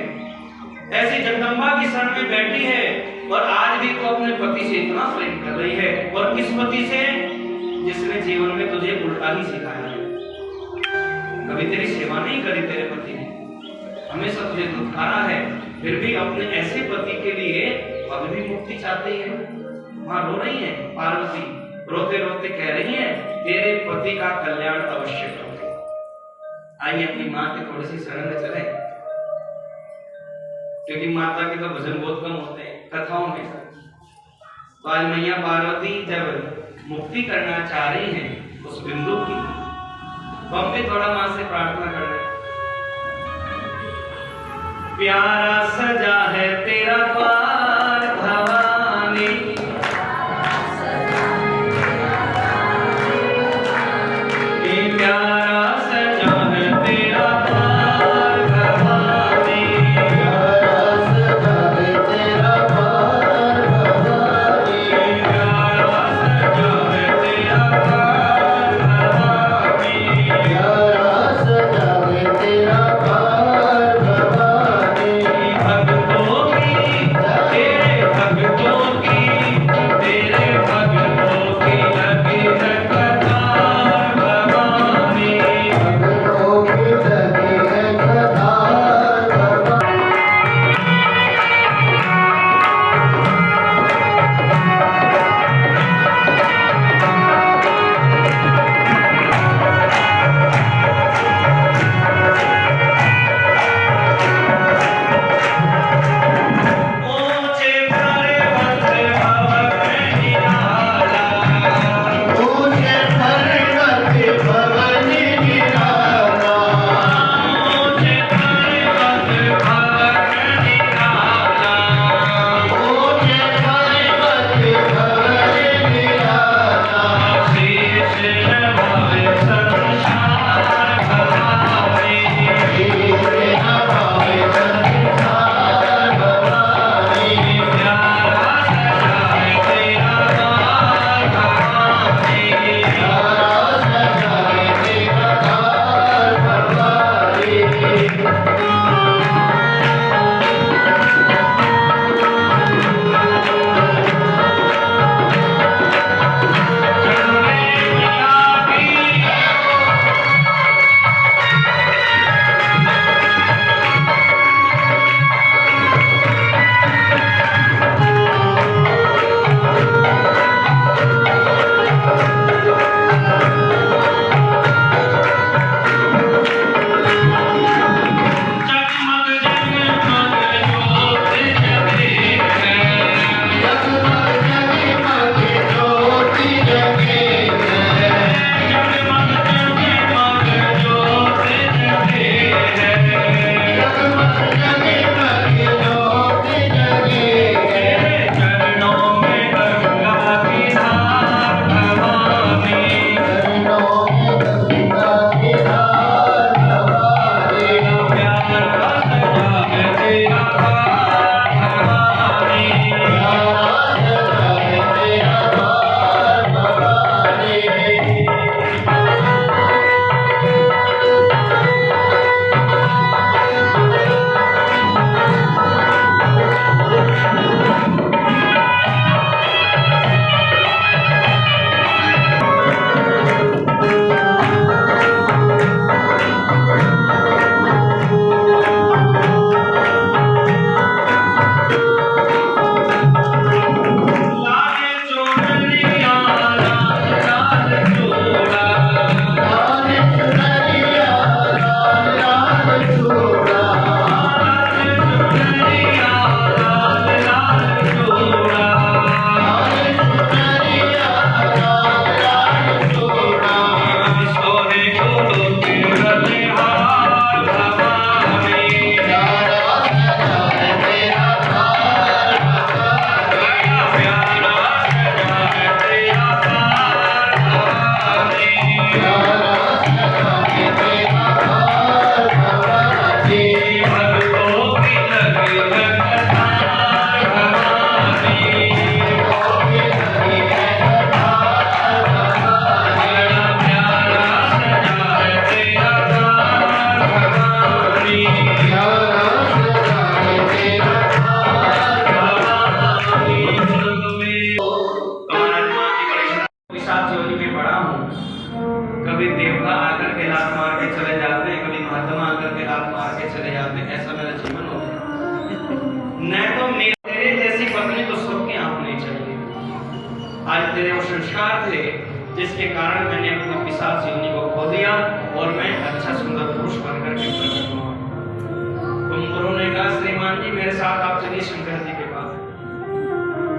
ऐसी जगदम्बा की शरण में बैठी है, और आज भी तू अपने पति से इतना प्रेम कर रही है। और किस पति से? जिसने जीवन में तुझे उल्टा ही सिखाया है, कभी तेरी सेवा नहीं करी तेरे पति ने, हमेशा तुझे दुत्कारा है, फिर भी अपने ऐसे पति के लिए अब भी मुक्ति चाहती है। वहां रो रही है पार्वती, रोते रोते कह रही है, तेरे पति का कल्याण अवश्य करूंगी। आइए अपनी माँ के थोड़ी सी शरण में चले, क्योंकि माता के तो भजन बहुत कम होते हैं कथाओं में। तो आज मैया पार्वती जब मुक्ति करना चाह रही हैं उस बिंदु की, तो हम भी थोड़ा माँ से प्रार्थना कर रहे हैं। प्यारा सजा है तेरा द्वार भवानी, प्यारा सजा है तेरा द्वार भवानी, प्यारा सजा है तेरा द्वार भवानी, प्यारा सजा है तेरा द्वार भवानी, प्यारा सजा है तेरा द्वार संस्कार थे जिसके कारण मैंने अपनी पिशाच योनि को खो दिया और मैं अच्छा सुंदर पुरुष बनकर के प्रकट हुआ। कुंभकर्ण ने कहा श्रीमान जी मेरे साथ आप चलिए शंकर जी के पास।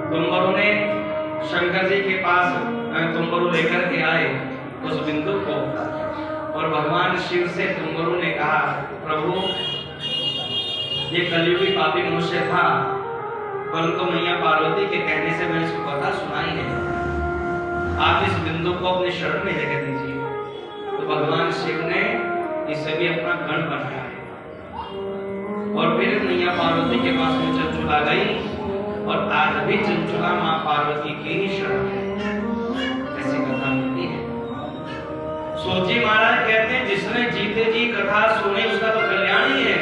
कुंभकर्ण ने शंकर जी के पास कुंभकर्ण लेकर के आए उस बिंदु को और भगवान शिव से कुंभकर्ण ने कहा प्रभु ये कलयुगी पापी मनुष्य था परंतु मैया पार्वती के कहने से मैंने इसको कथा सुनाई है, आप इस बिंदु को अपने शरण में जगह दीजिए। तो भगवान शिव ने इसे भी अपना गण बनाया और फिर मैया पार्वती के पास में चंचुला गई और आज भी चंचुला माँ पार्वती की ही शरण है। ऐसी कथा मिलती है। सोची महाराज कहते हैं जिसने जीते जी कथा सुनी उसका तो कल्याण ही है,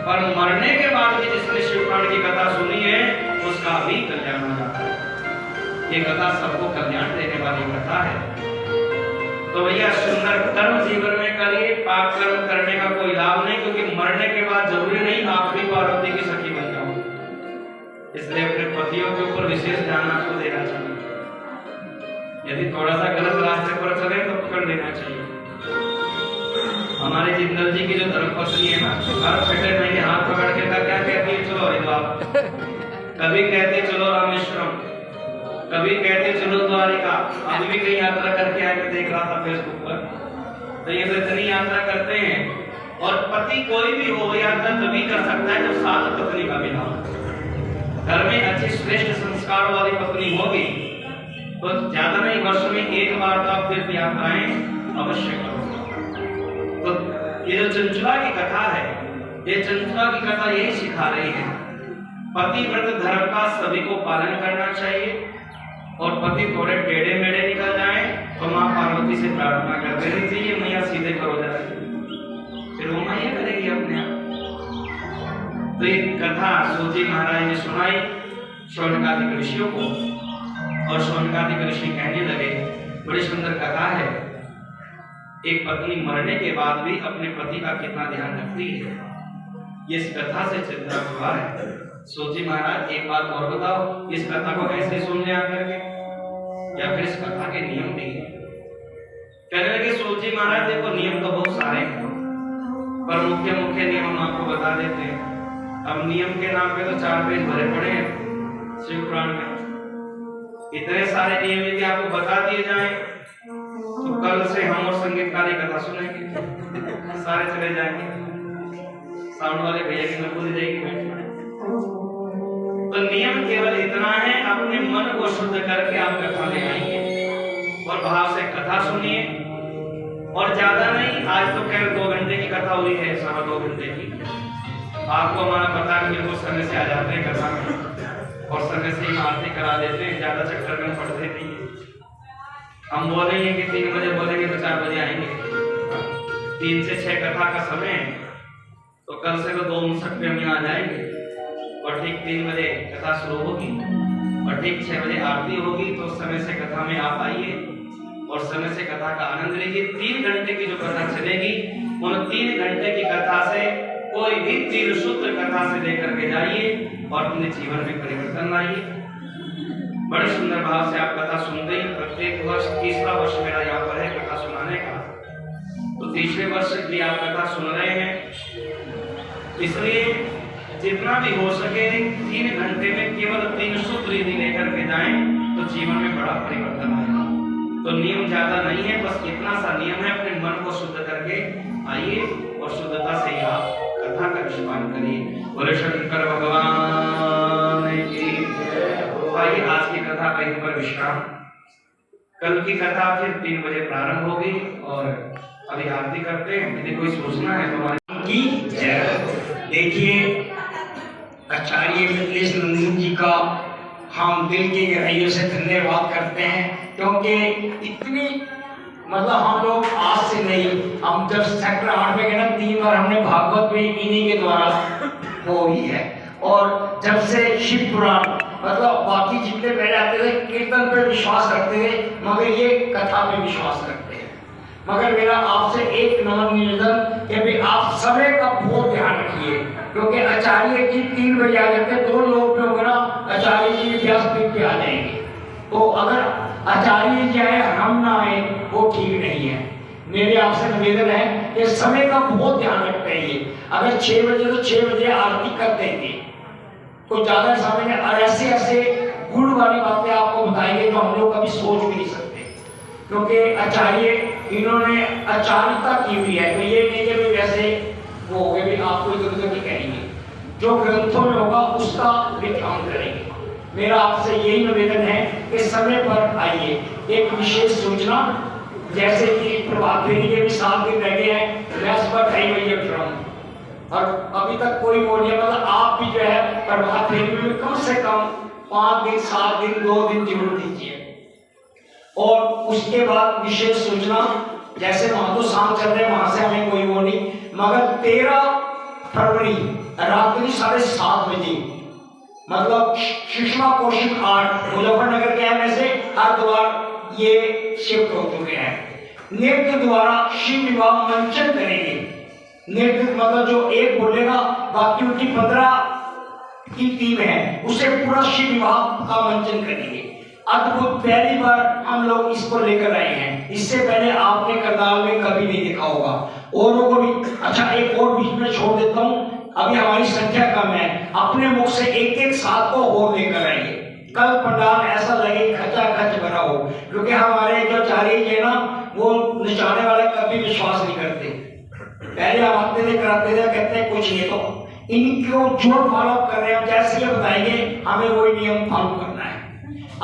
पर मरने के बाद भी जिसने शिव पुराण की कथा सुनी है उसका भी कल्याण हो जाता है। ये कथा सबको कल्याण देने वाली कथा है। तो भैया सुंदर कर्म जीवन में करिए, पाप कर्म करने का कोई लाभ नहीं, क्योंकि मरने के बाद जरूरी नहीं आप भी पार्वती की सखी बन जाओ। इसलिए अपने पतियों के ऊपर विशेष ध्यान आपको देना चाहिए। यदि थोड़ा सा गलत रास्ते पर चले तो पकड़ लेना चाहिए। हमारे जिंदल जी की जो धर्मपत्नी है ना, हर छठे महीने हाथ पकड़ के क्या कहती है चलो हरिद्वार, कभी कहते चलो रामेश्वरम, कभी कहते चलो द्वारिका। आज भी कई यात्रा करके आए, मैं देख रहा था फेसबुक पर। तो ये तो इतनी यात्रा करते हैं। और पति कोई भी हो यात्रा तभी कर सकता है जब साथ पत्नी का मिला हो। घर में अच्छी श्रेष्ठ संस्कार वाली पत्नी होगी तो ज्यादा नहीं, वर्ष में एक बार तो आप तीर्थ यात्राएं अवश्य करो। तो ये जो चंचुला की कथा है, ये चंचुला की कथा यही सिखा रही है पतिव्रत धर्म का सभी को पालन करना चाहिए। और पति थोड़े टेढ़े मेढ़े निकल जाएं तो माँ पार्वती से प्रार्थना कर देनी चाहिए मैया सीधे करो जरा, फिर वो मैया करेगी अपने आप। तो ये कथा सूजी महाराज ने सुनाई शौनकादिक ऋषियों को और शौनकादिक ऋषि कहने लगे बड़ी सुंदर कथा है। एक पत्नी मरने के बाद भी अपने पति का कितना ध्यान रखती है, ये इस कथा से चित्रित हुआ है। सोची महाराज एक बात और बताओ, इस कथा को ऐसे सुन ले आकर के या फिर इस कथा के नियम भी है? कहने लगे सोची महाराज देखो नियम तो बहुत सारे हैं पर मुख्य मुख्य नियम हम आपको बता देते हैं। अब नियम के नाम पे तो 4 पेज भरे पड़े हैं शिव पुराण में। इतने सारे नियम यदि आपको बता दिए जाएं तो कल से हम और संगीतकारी कथा सुनेंगे, सारे चले जाएंगे, साउंड वाले भैया की नकल हो जाएगी। तो नियम केवल इतना है, अपने मन को शुद्ध करके आप कथा ले आएंगे और भाव से कथा सुनिए। और ज्यादा नहीं, आज तो खैर 2 घंटे की कथा हुई है, 2.25 घंटे की। आपको हमारा पता है बिल्कुल समय से आ जाते हैं कथा में और समय से ही आरती करा देते हैं, ज्यादा चक्कर में पड़ते नहीं है। हम बोलेंगे कि 3 बजे बोलेंगे तो 4 बजे आएंगे। 3 से 6 कथा का समय है, तो कल से तो 2:59 पे हम यहाँ आ जाएंगे और ठीक 3 बजे कथा शुरू होगी और ठीक 6 बजे आरती होगी। तो समय से कथा में आप आइए और समय से कथा का आनंद लीजिए। 3 घंटे की जो कथा चलेगी उन 3 घंटे की कथा से कोई भी 3 सूत्र कथा से लेकर के जाइए और अपने जीवन में परिवर्तन लाइए। बड़े सुंदर भाव से आप कथा सुनते ही प्रत्येक वर्ष 3रा वर्ष मेरा यहाँ पर है कथा सुनाने का, तो 3रे वर्ष भी आप कथा सुन रहे हैं। इसलिए जितना भी हो सके 3 घंटे में केवल 3 सूत्र यदि लेकर के जाएं तो जीवन में बड़ा परिवर्तन आएगा। तो नियम ज्यादा नहीं है, बस इतना सा नियम है, अपने मन को शुद्ध करके आइए और शुद्धता से ही आप कथा का निष्पादन करिए। बोले शंकर भगवान की जय। आइए आज की कथा कहीं पर विश्राम, कल की कथा फिर 3 बजे प्रारंभ होगी और अभी आरती करते हैं। यदि कोई सोचना है तो हमारी की जय। देखिए आचार्य मिथिलेश नंदन जी का हम दिल की गहराइयों से धन्यवाद करते हैं, क्योंकि इतनी मतलब हम लोग आज से नहीं, हम जब सेक्टर 8 में गए ना 3 बार हमने भागवत भी इन्हीं के द्वारा हो ही है। और जब से शिव पुराण मतलब बाकी जितने पहले आते थे कीर्तन पे विश्वास रखते थे, मगर ये कथा पे विश्वास रखते हैं। मगर मेरा आपसे एक नम्र निवेदन कि भाई आप समय का बहुत ध्यान रखिए, क्योंकि आचार्य जी 3 बजे आ जाते हैं, 2 लोग जो होगा ना आचार्य जी व्यासपीठ पे आ जाएंगे। तो अगर आचार्य जी आए हम ना आए वो ठीक नहीं है। मेरे आपसे निवेदन है कि समय का बहुत ध्यान रखते हैं। अगर 6 बजे तो 6 बजे आरती कर देंगे तो ज्यादा समय में ऐसे ऐसे गुण वाली बातें आपको बताएंगे जो हम लोग कभी सोच भी नहीं सकते, क्योंकि आचार्य इन्होंने आचार्यता की हुई है। तो ये नहीं कि वैसे वो हो गए भी आपको इधर उधर नहीं करेंगे, जो ग्रंथों में होगा उसका भी ध्यान करेंगे। मेरा आपसे यही निवेदन है कि समय पर आइए। एक विशेष सूचना, जैसे कि प्रभात फेरी के भी 7 दिन रह गए हैं, मैं सुबह 2:30 बजे उठ रहा हूँ और अभी तक कोई वो नहीं है। मतलब आप भी जो है प्रभात फेरी में कम से कम 5 दिन 7 दिन 2 दिन जरूर दीजिए। और उसके बाद विशेष सूचना, जैसे वहां तो शाम चल रहे वहां से हमें कोई वो नहीं, मगर 13 फरवरी रात्रि 7:30 बजे मतलब सुषमा कौशिक 8 मुजफ्फरनगर के में से हरिद्वार ये शिफ्ट हो चुके हैं। नृत्य द्वारा शिव विवाह मंचन करेंगे। नृत्य मतलब जो एक बोलेगा बाकी उनकी 15 की टीम है, उसे पूरा शिव विवाह का मंचन करेंगे। अद्भुत, पहली बार हम लोग इसको लेकर आए हैं। इससे पहले आपने करनाल में कभी नहीं देखा होगा। औरों को भी अच्छा एक और बीच में छोड़ देता हूँ, अभी हमारी संख्या कम है, अपने मुख से एक साथ को और लेकर आइए। कल पंडाल ऐसा लगे खचाखच भरा हो, क्योंकि हमारे जो आचार्य जी है ना, वो नचाने वाले कभी विश्वास नहीं करते। पहले हम आते थे कराते थे, कहते हैं कुछ नहीं, तो इनको जो फॉलो कर रहे हैं जैसे ये बताएंगे हमें वही नियम फॉलो करना है।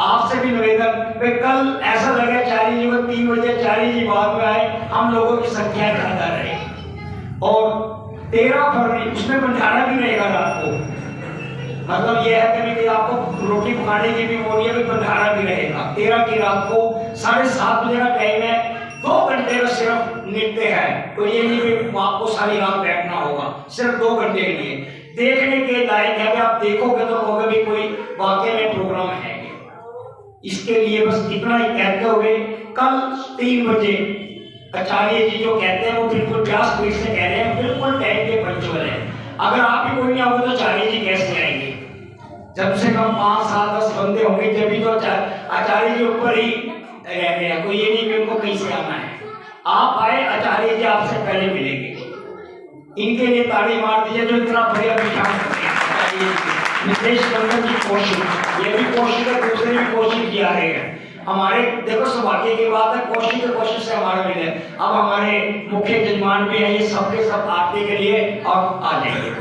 आपसे भी निवेदन, कल ऐसा लगे आचार्य जी को 3 बजे आचार्य जी बाद में आए, हम लोगों की संख्या ज्यादा रहे। और 13 फरवरी उसमें भंडारा भी रहेगा रात को, मतलब यह है कि आपको रोटी पकाने की भी वो नहीं है, भंडारा भी रहेगा। 13 की रात को 7:30 बजे का टाइम है, 2 घंटे का सिर्फ नृत्य है। तो ये नहीं कि आपको सारी रात बैठना होगा, सिर्फ 2 घंटे के लिए देखने के लायक है कि आप देखोगे तो कहोगे भी कोई वाकई में प्रोग्राम है। इसके लिए बस इतना ही कहते हुए कल 3 बजे आचार्य जी जो कहते हैं वो बिल्कुल व्यासपीठ से कह रहे हैं, बिल्कुल टाइम के पंचुअल है। अगर आप भी कोई नहीं आओगे तो आचार्य जी कैसे आएंगे? जब से कम 5 7 10 बंदे होंगे, जब भी तो आचार्य जी ऊपर ही रह रहे हैं। कोई ये नहीं कि उनको कैसे आना है। आप आए, आचार्य जी आपसे पहले मिलेंगे। इनके लिए ताली मार दीजिए जो इतना बढ़िया विचार करते हैं। नितेश मंडल की कोशिश, ये भी कोशिश है, दूसरे भी कोशिश किया है। हमारे देखो सौभाग्य की बात है, कोशिश से हमारा मिले। अब हमारे मुख्य जजमान भी है, ये सबके सब आरती के लिए अब आ जाएंगे।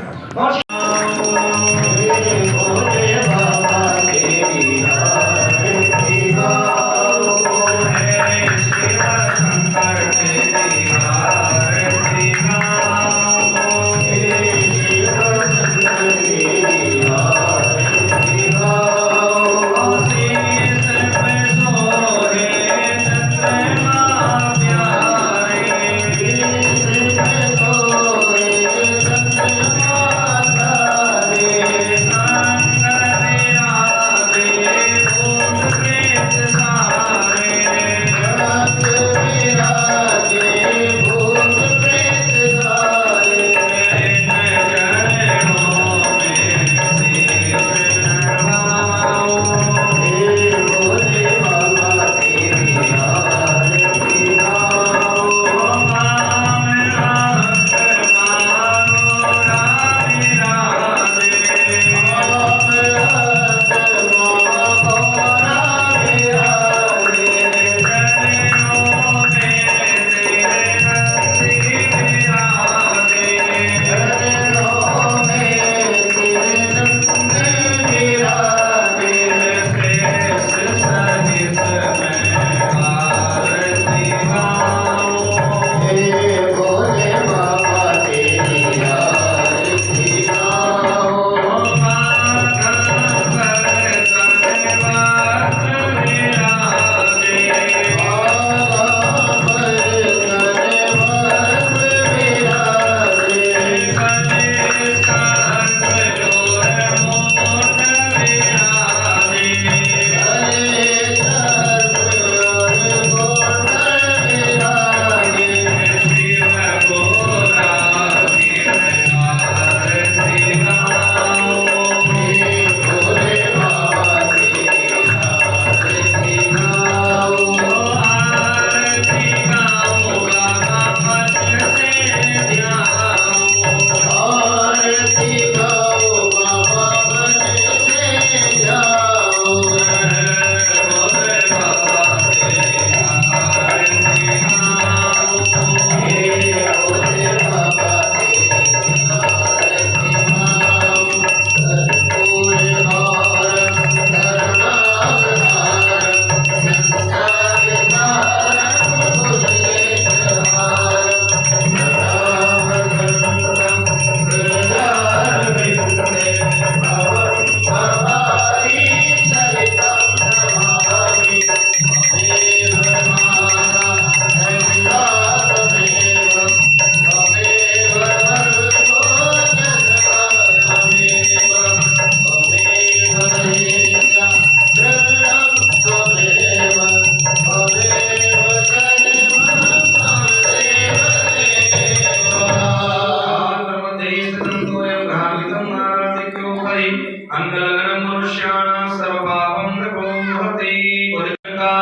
अंगलग्नं मनुष्याणां सर्वपापं प्रकोपते पुरुषका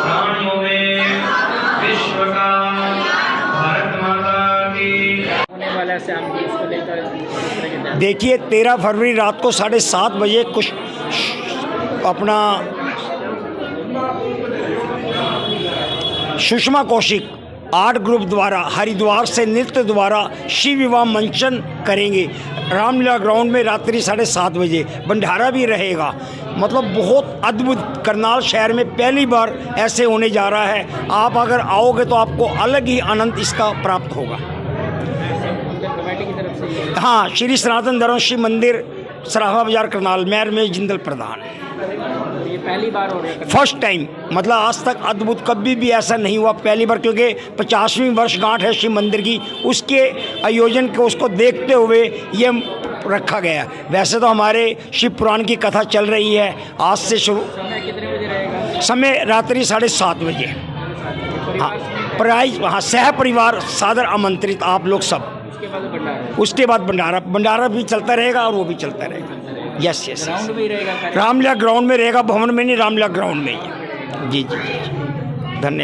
प्राणियों में विश्व का भारत माता की होने वाला श्याम जी उसको लेकर किस तरह के देखिए 13 फरवरी रात को 7:30 बजे कुछ अपना सुषमा कौशिक आर्ट ग्रुप द्वारा हरिद्वार से नृत्य द्वारा शिव विवाह मंचन करेंगे रामलीला ग्राउंड में रात्रि 7:30 बजे। भंडारा भी रहेगा। मतलब बहुत अद्भुत, करनाल शहर में पहली बार ऐसे होने जा रहा है। आप अगर आओगे तो आपको अलग ही आनंद इसका प्राप्त होगा। कमेटी की तरफ से ये हाँ, श्री सनातन धर्म शिव मंदिर सराफा बाजार करनाल, मेयर में जिंदल प्रधान। ये पहली बार हो रहा है। फर्स्ट टाइम, मतलब आज तक अद्भुत कभी भी ऐसा नहीं हुआ, पहली बार, क्योंकि 50वीं वर्षगांठ है शिव मंदिर की, उसके आयोजन को उसको देखते हुए ये रखा गया। वैसे तो हमारे शिव पुराण की कथा चल रही है आज से शुरू। समय कितने बजे रहेगा? समय रात्रि 7:30 बजे। हाँ, प्राइज, हाँ, सह परिवार सादर आमंत्रित आप लोग सब। उसके बाद भंडारा, उसके बाद भंडारा भी चलता रहेगा और वो भी चलता रहेगा। यस यस, ग्राउंड भी रहेगा। रामलीला ग्राउंड में रहेगा, भवन में नहीं, रामलीला ग्राउंड में ही। जी जी जी।